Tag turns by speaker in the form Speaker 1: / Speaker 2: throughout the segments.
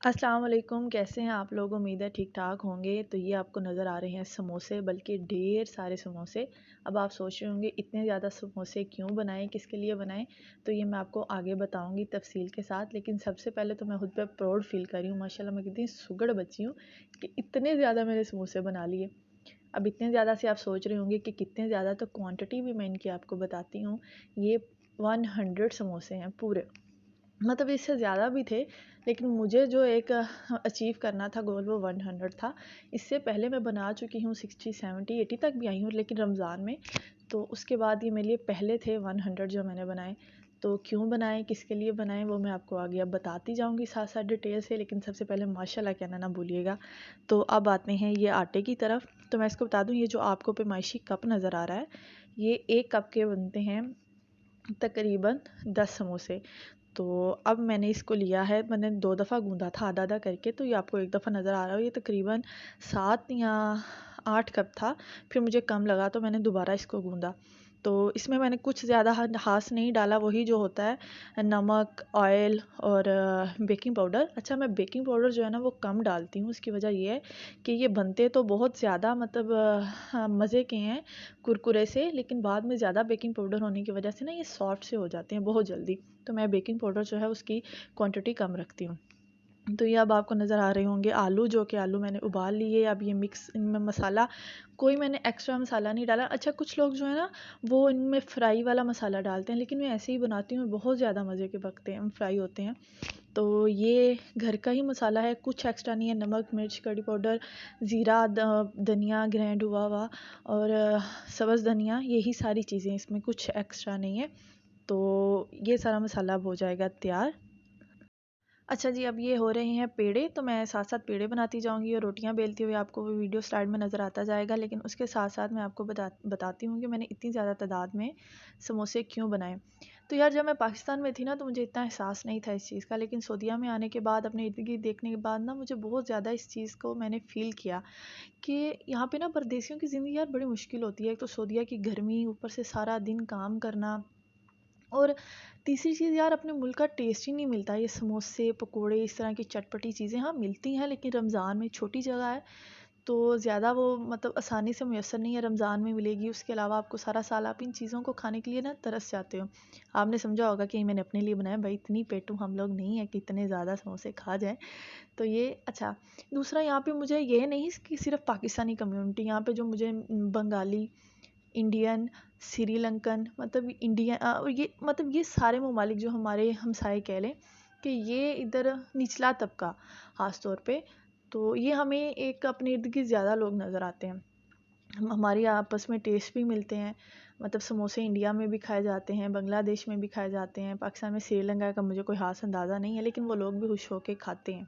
Speaker 1: अस्सलाम वालेकुम, कैसे हैं आप लोग? उम्मीद है ठीक ठाक होंगे। तो ये आपको नज़र आ रहे हैं समोसे, बल्कि ढेर सारे समोसे। अब आप सोच रहे होंगे इतने ज़्यादा समोसे क्यों बनाएं, किसके लिए बनाएं? तो ये मैं आपको आगे बताऊंगी तफसील के साथ। लेकिन सबसे पहले तो मैं खुद पे प्राउड फील कर रही हूँ। माशाल्लाह मैं कितनी सुगड़ बच्ची हूँ कि इतने ज़्यादा मैंने समोसे बना लिए। अब इतने ज़्यादा से आप सोच रहे होंगे कि कितने ज़्यादा, तो क्वान्टिटी भी मैं इनकी आपको बताती हूँ। ये 100 समोसे हैं पूरे। मतलब इससे ज़्यादा भी थे, लेकिन मुझे जो एक अचीव करना था गोल, वो 100 था। इससे पहले मैं बना चुकी हूँ 60 70 80 तक भी आई हूँ, लेकिन रमज़ान में। तो उसके बाद ये मेरे लिए पहले थे 100 जो मैंने बनाए। तो क्यों बनाए, किसके लिए बनाए, वो मैं आपको आगे अब बताती जाऊँगी साथ साथ डिटेल से। लेकिन सबसे पहले माशाल्लाह कहना ना भूलिएगा। तो अब आते हैं ये आटे की तरफ। तो मैं इसको बता दूँ, ये जो आपको पैमाइशी कप नज़र आ रहा है, ये 1 कप के बनते हैं तकरीबन 10 समोसे। तो अब मैंने इसको लिया है, मैंने 2 दफ़ा गूँधा था आधा-आधा करके, तो ये आपको एक दफ़ा नज़र आ रहा है। ये तकरीबन 7 या 8 कप था, फिर मुझे कम लगा तो मैंने दोबारा इसको गूँधा। तो इसमें मैंने कुछ ज़्यादा ख़ास नहीं डाला, वही जो होता है नमक, ऑयल और बेकिंग पाउडर। अच्छा, मैं बेकिंग पाउडर जो है ना वो कम डालती हूँ। उसकी वजह ये है कि ये बनते तो बहुत ज़्यादा मतलब हाँ, मज़े के हैं, कुरकुरे से, लेकिन बाद में ज़्यादा बेकिंग पाउडर होने की वजह से ना ये सॉफ्ट से हो जाते हैं बहुत जल्दी। तो मैं बेकिंग पाउडर जो है उसकी क्वांटिटी कम रखती हूँ। तो ये अब आपको नज़र आ रहे होंगे आलू, जो कि आलू मैंने उबाल लिए। अब ये मिक्स, इनमें मसाला कोई मैंने एक्स्ट्रा मसाला नहीं डाला। अच्छा, कुछ लोग जो है ना वो इनमें फ्राई वाला मसाला डालते हैं, लेकिन मैं ऐसे ही बनाती हूँ, बहुत ज़्यादा मज़े के पकते हैं, फ्राई होते हैं। तो ये घर का ही मसाला है, कुछ एक्स्ट्रा नहीं है। नमक, मिर्च, कड़ी पाउडर, ज़ीरा, धनिया ग्राइंड हुआ हुआ, और सब्ज़ धनिया, यही सारी चीज़ें, इसमें कुछ एक्स्ट्रा नहीं है। तो ये सारा मसाला अब हो जाएगा तैयार। अच्छा जी, अब ये हो रहे हैं पेड़े, तो मैं साथ साथ पेड़े बनाती जाऊंगी और रोटियां बेलती हुई आपको वो वीडियो स्लाइड में नज़र आता जाएगा। लेकिन उसके साथ साथ मैं आपको बताती हूँ कि मैंने इतनी ज़्यादा तादाद में समोसे क्यों बनाए। तो यार, जब मैं पाकिस्तान में थी ना, तो मुझे इतना एहसास नहीं था इस चीज़ का। लेकिन सऊदीया में आने के बाद, अपने इर्द गिर्द देखने के बाद ना, मुझे बहुत ज़्यादा इस चीज़ को मैंने फ़ील किया कि यहाँ पे ना परदेशियों की ज़िंदगी यार बड़ी मुश्किल होती है। एक तो सऊदीया की गर्मी, ऊपर से सारा दिन काम करना, और तीसरी चीज़ यार, अपने मुल्क का टेस्ट ही नहीं मिलता। ये समोसे, पकोड़े, इस तरह की चटपटी चीज़ें हाँ मिलती हैं, लेकिन रमज़ान में छोटी जगह है, तो ज़्यादा वो मतलब आसानी से मुयस्सर नहीं है। रमज़ान में मिलेगी, उसके अलावा आपको सारा साल आप इन चीज़ों को खाने के लिए ना तरस जाते हो। आपने समझा होगा कि मैंने अपने लिए बनाया, भाई इतनी पेटू हम लोग नहीं है कि इतने ज़्यादा समोसे खा जाएँ। तो ये अच्छा। दूसरा, यहाँ पे मुझे ये नहीं कि सिर्फ पाकिस्तानी कम्युनिटी, यहाँ पे जो मुझे बंगाली, इंडियन, श्रीलंकन, मतलब इंडिया, ये मतलब ये सारे ममालिक जो हमारे हमसाए कह लें, कि ये इधर निचला तबका ख़ास तौर पे, तो ये हमें एक अपने इर्द गिर्द ज़्यादा लोग नज़र आते हैं। हम हमारी आपस में टेस्ट भी मिलते हैं। मतलब समोसे इंडिया में भी खाए जाते हैं, बांग्लादेश में भी खाए जाते हैं, पाकिस्तान में, श्रीलंका का मुझे कोई ख़ास अंदाज़ा नहीं है, लेकिन वो लोग भी खुश होकर खाते हैं।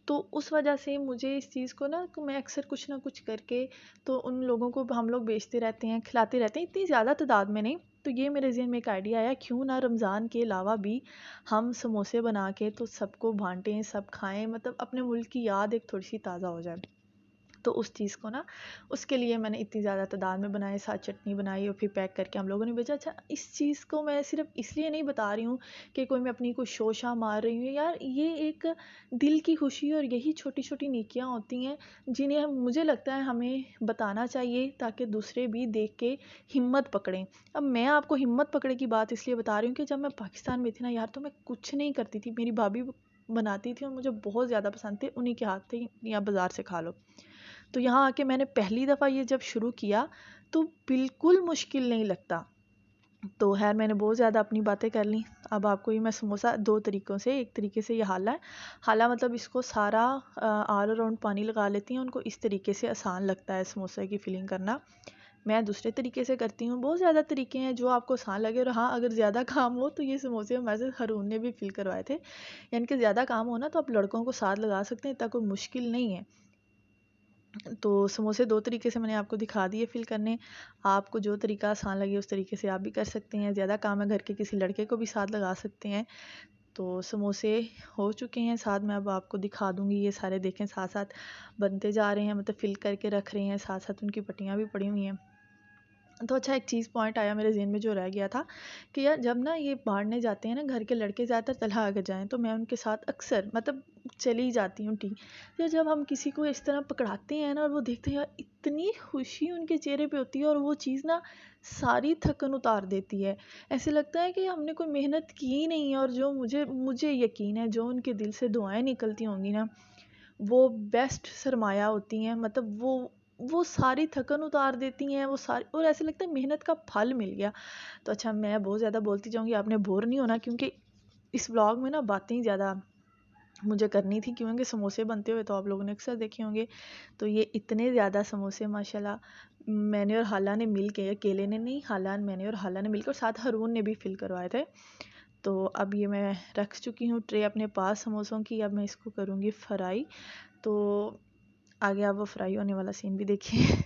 Speaker 1: तो उस वजह से मुझे इस चीज़ को ना, मैं अक्सर कुछ ना कुछ करके तो उन लोगों को हम लोग बेचते रहते हैं, खिलाते रहते हैं, इतनी ज़्यादा तादाद में नहीं। तो ये मेरे ज़हन में एक आइडिया आया, क्यों ना रमज़ान के अलावा भी हम समोसे बना के तो सबको बांटें, सब खाएं, मतलब अपने मुल्क की याद एक थोड़ी सी ताज़ा हो जाए। तो उस चीज़ को ना, उसके लिए मैंने इतनी ज़्यादा तादाद में बनाए, साथ चटनी बनाई और फिर पैक करके हम लोगों ने भेजा। अच्छा, इस चीज़ को मैं सिर्फ इसलिए नहीं बता रही हूँ कि कोई मैं अपनी कोई शोशा मार रही हूँ यार। ये एक दिल की खुशी, और यही छोटी छोटी नेकियां होती हैं जिन्हें मुझे लगता है हमें बताना चाहिए, ताकि दूसरे भी देख के हिम्मत पकड़ें। अब मैं आपको हिम्मत पकड़े की बात इसलिए बता रही हूँ कि जब मैं पाकिस्तान में थी ना यार, तो मैं कुछ नहीं करती थी, मेरी भाभी बनाती थी और मुझे बहुत ज़्यादा पसंद थे, उन्हीं के हाथ थे, या बाज़ार से खा लो। तो यहाँ आके मैंने पहली दफ़ा ये जब शुरू किया, तो बिल्कुल मुश्किल नहीं लगता। तो खैर, मैंने बहुत ज़्यादा अपनी बातें कर ली। अब आपको ये मैं समोसा 2 तरीक़ों से, एक तरीके से ये हाला है, हाला मतलब इसको सारा ऑल अराउंड पानी लगा लेती हैं, उनको इस तरीके से आसान लगता है समोसे की फिलिंग करना। मैं दूसरे तरीके से करती हूँ, बहुत ज़्यादा तरीके हैं जो आपको आसान लगे। और हाँ, अगर ज़्यादा काम हो तो ये समोसे हमारे साथ हारून ने भी फिल करवाए थे, यानी कि ज़्यादा काम हो ना तो आप लड़कों को साथ लगा सकते हैं, इतना कोई मुश्किल नहीं है। तो समोसे 2 तरीके से मैंने आपको दिखा दिए फिल करने। आपको जो तरीका आसान लगे उस तरीके से आप भी कर सकते हैं। ज़्यादा काम है घर के, किसी लड़के को भी साथ लगा सकते हैं। तो समोसे हो चुके हैं, साथ में अब आपको दिखा दूँगी। ये सारे देखें साथ-साथ बनते जा रहे हैं, मतलब फिल करके रख रहे हैं, साथ-साथ उनकी पट्टियाँ भी पड़ी हुई हैं। तो अच्छा एक चीज़ पॉइंट आया मेरे ज़हन में जो रह गया था कि यार जब ना ये बाहरने जाते हैं ना घर के लड़के ज़्यादातर तनहा अगर जाएँ तो मैं उनके साथ अक्सर मतलब चली जाती हूँ टी तो जब हम किसी को इस तरह पकड़ाते हैं ना और वो देखते हैं यार इतनी खुशी उनके चेहरे पे होती है और वो चीज़ ना सारी थकन उतार देती है। ऐसे लगता है कि हमने कोई मेहनत की ही नहीं है और जो मुझे मुझे यकीन है जो उनके दिल से दुआएं निकलती होंगी ना वो बेस्ट सरमाया होती हैं। मतलब वो सारी थकन उतार देती हैं, वो सारी और ऐसे लगता है मेहनत का फल मिल गया। तो अच्छा मैं बहुत ज़्यादा बोलती जाऊँगी, आपने बोर नहीं होना क्योंकि इस व्लॉग में ना बातें ही ज़्यादा मुझे करनी थी क्योंकि समोसे बनते हुए तो आप लोगों ने अक्सर देखे होंगे। तो ये इतने ज़्यादा समोसे माशाल्लाह मैंने और हाला ने मिल के, अकेले ने नहीं, हाला मैंने और हाला ने मिलकर, साथ हारून ने भी फिल करवाए थे। तो अब ये मैं रख चुकी हूँ ट्रे अपने पास समोसों की। अब मैं इसको करूँगी फ्राई। तो आगे आप वो फ्राई होने वाला सीन भी देखिए।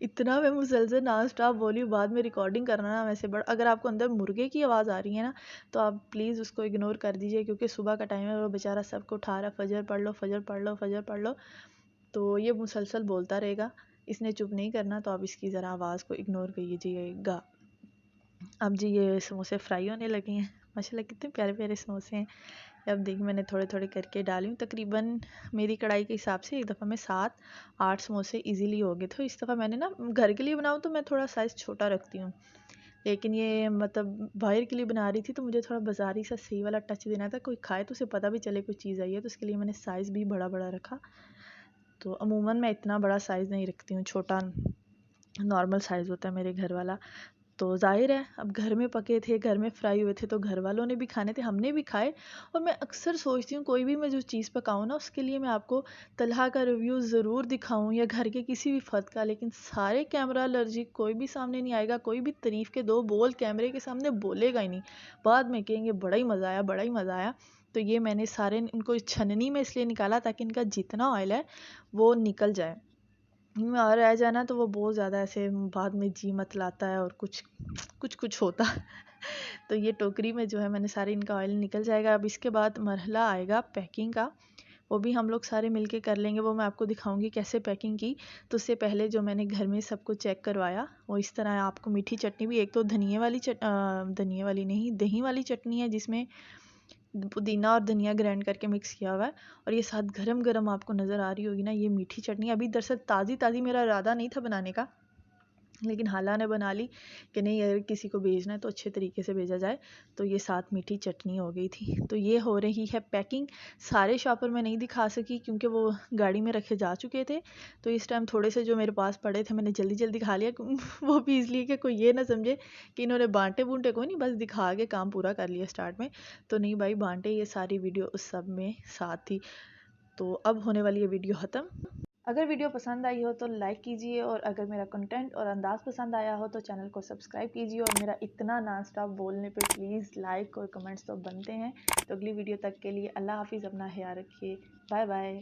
Speaker 1: इतना मैं मुसलसल नॉन स्टॉप बोली हूँ, बाद में रिकॉर्डिंग करना ना वैसे बड़ा, अगर आपको अंदर मुर्गे की आवाज़ आ रही है ना तो आप प्लीज़ उसको इग्नोर कर दीजिए क्योंकि सुबह का टाइम है, वो बेचारा सबको उठा रहा है, फजर पढ़ लो, फजर पढ़ लो, फजर पढ़ लो। तो ये मुसलसल बोलता रहेगा, इसने चुप नहीं करना, तो आप इसकी ज़रा आवाज़ को इग्नोर कीजिएगा। अब जी ये समोसे फ्राई होने लगे हैं, माशाल्लाह कितने प्यारे प्यारे समोसे हैं। अब देखिए मैंने थोड़े थोड़े करके डाली हूँ, तकरीबन मेरी कढ़ाई के हिसाब से एक दफ़ा में 7-8 समोसे इजीली हो गए। तो इस दफ़ा मैंने ना घर के लिए बनाऊँ तो मैं थोड़ा साइज़ छोटा रखती हूँ, लेकिन ये मतलब बाहर के लिए बना रही थी तो मुझे थोड़ा बाज़ारी सा सही वाला टच देना था, कोई खाए तो उसे पता भी चले कोई चीज़ आई है, तो इसके लिए मैंने साइज़ भी बड़ा बड़ा रखा। तो अमूमन मैं इतना बड़ा साइज़ नहीं रखती हूँ, छोटा नॉर्मल साइज़ होता है मेरे घर वाला। तो ज़ाहिर है अब घर में पके थे, घर में फ्राई हुए थे तो घर वालों ने भी खाने थे, हमने भी खाए। और मैं अक्सर सोचती हूँ कोई भी मैं जो चीज़ पकाऊँ ना उसके लिए मैं आपको तलहा का रिव्यू ज़रूर दिखाऊँ या घर के किसी भी फ़र्द का, लेकिन सारे कैमरा एलर्जिक कोई भी सामने नहीं आएगा, कोई भी तारीफ़ के 2 बोल कैमरे के सामने बोलेगा ही नहीं। बाद में कहेंगे बड़ा ही मज़ा आया, बड़ा ही मज़ा आया। तो ये मैंने सारे इनको छननी में इसलिए निकाला ताकि इनका जितना ऑयल है वो निकल जाए। में और रह जाए ना तो वो बहुत ज़्यादा ऐसे बाद में जी मचलाता है और कुछ कुछ कुछ होता है। तो ये टोकरी में जो है मैंने सारे इनका ऑयल निकल जाएगा। अब इसके बाद मरहला आएगा पैकिंग का, वो भी हम लोग सारे मिलके कर लेंगे, वो मैं आपको दिखाऊंगी कैसे पैकिंग की। तो उससे पहले जो मैंने घर में सब कुछ चेक करवाया वो इस तरह है। आपको मीठी चटनी भी, एक तो धनिया वाली नहीं, दही वाली चटनी है जिसमें पुदीना और धनिया ग्राइंड करके मिक्स किया हुआ है, और ये साथ गरम गरम आपको नज़र आ रही होगी ना ये मीठी चटनी। अभी दरअसल ताज़ी ताज़ी मेरा इरादा नहीं था बनाने का, लेकिन हाला ने बना ली कि नहीं अगर किसी को भेजना है तो अच्छे तरीके से भेजा जाए। तो ये साथ मीठी चटनी हो गई थी। तो ये हो रही है पैकिंग। सारे शॉपर मैं नहीं दिखा सकी क्योंकि वो गाड़ी में रखे जा चुके थे। तो इस टाइम थोड़े से जो मेरे पास पड़े थे मैंने जल्दी जल्दी खा लिया। वो भी इसलिए कि कोई ये ना समझे कि इन्होंने बांटे बूंटे कोई नहीं, बस दिखा के काम पूरा कर लिया स्टार्ट में। तो नहीं भाई बांटे, ये सारी वीडियो उस सब में साथ थी। तो अब होने वाली है वीडियो ख़त्म। अगर वीडियो पसंद आई हो तो लाइक कीजिए, और अगर मेरा कंटेंट और अंदाज़ पसंद आया हो तो चैनल को सब्सक्राइब कीजिए, और मेरा इतना नॉन स्टॉप बोलने पे प्लीज़ लाइक और कमेंट्स तो बनते हैं। तो अगली वीडियो तक के लिए अल्लाह हाफिज़, अपना ख्याल रखिए, बाय बाय।